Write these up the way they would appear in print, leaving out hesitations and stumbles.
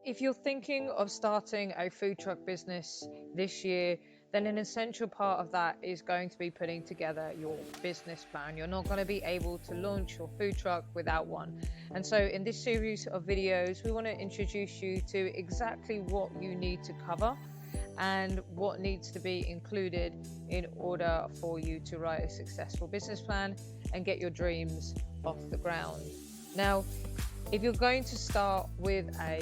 If you're thinking of starting a food truck business this year, then an essential part of that is going to be putting together your business plan. You're not going to be able to launch your food truck without one. And so in this series of videos, we want to introduce you to exactly what you need to cover and what needs to be included in order for you to write a successful business plan and get your dreams off the ground. Now, if you're going to start with a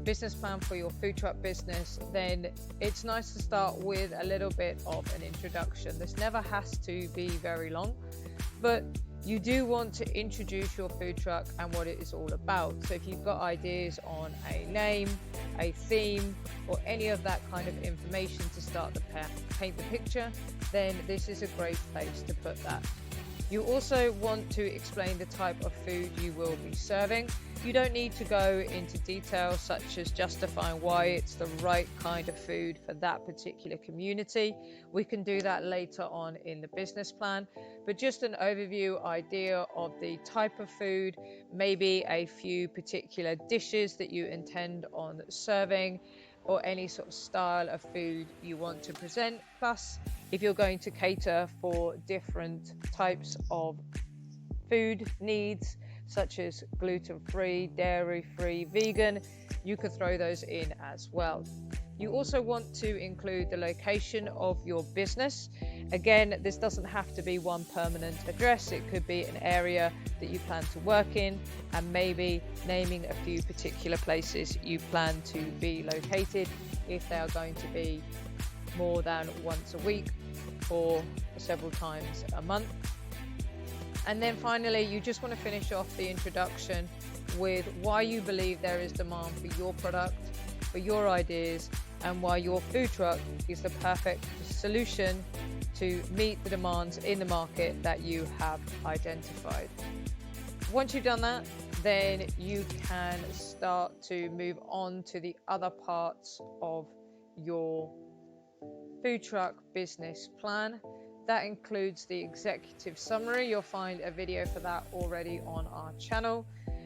business plan for your food truck business, then it's nice to start with a little bit of an introduction. This never has to be very long, but you do want to introduce your food truck and what it is all about. So if you've got ideas on a name, a theme, or any of that kind of information to start to paint the picture, then this is a great place to put that. You also want to explain the type of food you will be serving. You don't need to go into detail such as justifying why it's the right kind of food for that particular community. We can do that later on in the business plan, but just an overview idea of the type of food, maybe a few particular dishes that you intend on serving, or any sort of style of food you want to present. Plus, if you're going to cater for different types of food needs, such as gluten-free, dairy-free, vegan, you could throw those in as well. You also want to include the location of your business. Again, this doesn't have to be one permanent address. It could be an area that you plan to work in, and maybe naming a few particular places you plan to be located if they are going to be more than once a week or several times a month. And then finally, you just want to finish off the introduction with why you believe there is demand for your product, for your ideas, and why your food truck is the perfect solution to meet the demands in the market that you have identified. Once you've done that, then you can start to move on to the other parts of your food truck business plan. That includes the executive summary. You'll find a video for that already on our channel,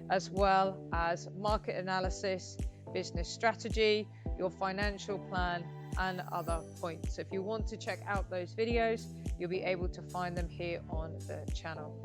as well as market analysis, business strategy, your financial plan, and other points. If you want to check out those videos, you'll be able to find them here on the channel.